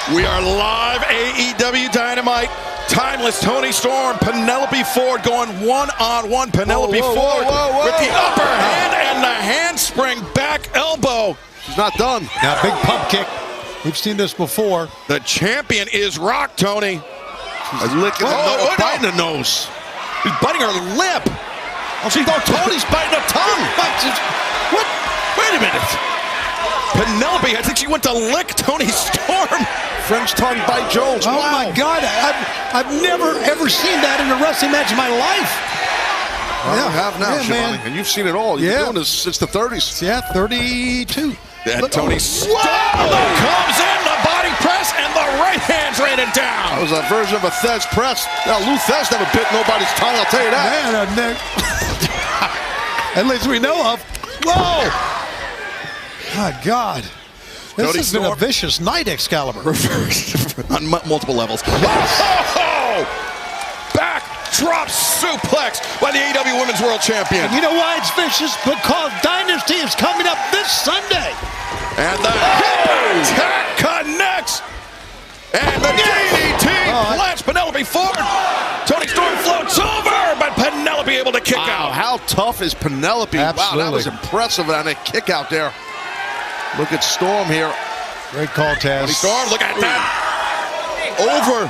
We are live, AEW Dynamite. Timeless Toni Storm, Penelope Ford going one-on-one. Penelope Ford with the upper hand and the handspring back elbow. She's not done. Now, big pump kick. We've seen this before. The champion is rocked, Toni. She's licking biting the nose. She's biting her lip. Toni's biting her tongue. What? Wait a minute. Penelope, I think she went to lick Toni Storm. French tongue bite Jones. Oh my God, I've never ever seen that in a wrestling match in my life. I have now, man. And you've seen it all. You've been doing this since the 30s. Yeah, 32. Toni Storm comes in, the body press, and the right hand's raining down. That was a version of a Thez press. Now, Lou Thez never bit nobody's tongue, I'll tell you that. Man, at least we know of. Whoa! My God. This has been a vicious night, Excalibur. Reversed on multiple levels. Oh! Back drop suplex by the AEW Women's World Champion. And you know why it's vicious? Because Dynasty is coming up this Sunday. And the hip attack connects. And the DDT plants Penelope Ford. Toni Storm floats over, but Penelope able to kick out. How tough is Penelope? Absolutely. Wow, that was impressive on a kick out there. Look at Storm here. Great call, Taz. Storm, look at that. Over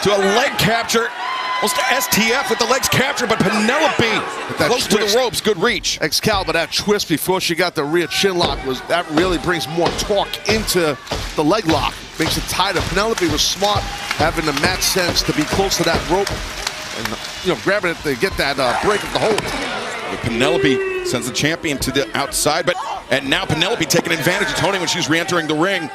to a leg capture. Almost to STF with the legs captured, but Penelope close to the ropes. Good reach. Excalibur, that twist before she got the rear chin lock, that really brings more torque into the leg lock. Makes it tighter. Penelope was smart, having the match sense to be close to that rope and grabbing it to get that break of the hold. Penelope sends the champion to the outside, and now Penelope taking advantage of Toni when she's re-entering the ring.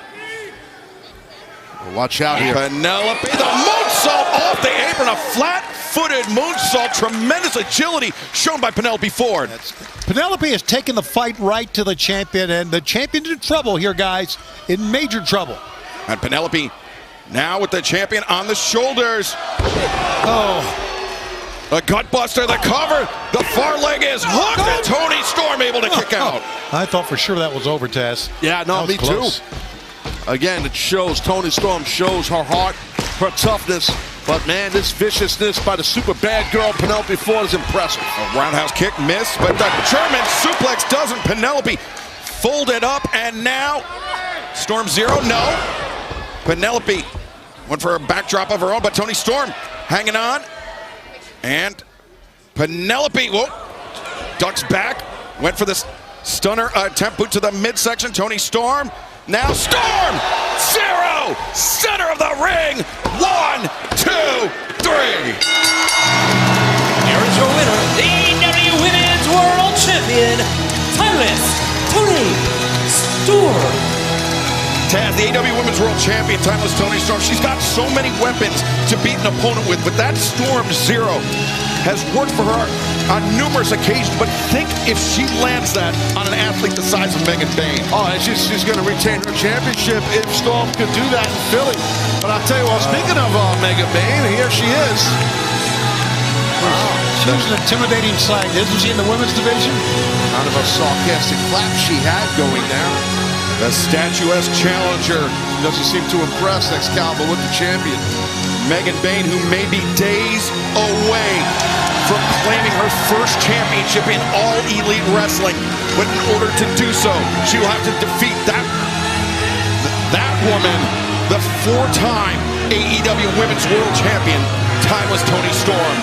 Watch out here. Penelope, the moonsault off the apron, a flat-footed moonsault, tremendous agility shown by Penelope Ford. Penelope has taken the fight right to the champion, and the champion's in trouble here, guys, in major trouble. And Penelope now with the champion on the shoulders. Oh. A gutbuster, the cover, the far leg is hooked, and Toni Storm able to kick out. I thought for sure that was over, Taz. Yeah, no, me too. Again, it shows, Toni Storm shows her heart, her toughness, but man, this viciousness by the super bad girl Penelope Ford is impressive. A roundhouse kick missed, but the German suplex doesn't. Penelope folded up, and now Storm zero, no. Penelope went for a backdrop of her own, but Toni Storm hanging on. And Penelope, ducks back, went for this stunner attempt, boot to the midsection. Toni Storm, now Storm, zero, center of the ring, 1, 2, 3. Here is your winner, the AEW Women's World Champion, Timeless Toni Storm. Taz, the AEW Women's World Champion, Timeless Toni Storm. She's got so many weapons to beat an opponent with, but that Storm Zero has worked for her on numerous occasions. But think if she lands that on an athlete the size of Megan Bayne. Oh, and she's going to retain her championship if Storm could do that in Philly. But I'll tell you what, speaking of Megan Bayne, here she is. Wow. She was an intimidating sight, isn't she, in the women's division? Kind of a sarcastic clap she had going there. The statuesque challenger doesn't seem to impress Excalibur with the champion. Megan Bayne, who may be days away from claiming her first championship in all elite wrestling. But in order to do so, she will have to defeat that woman, the 4-time AEW Women's World Champion, Timeless Toni Storm.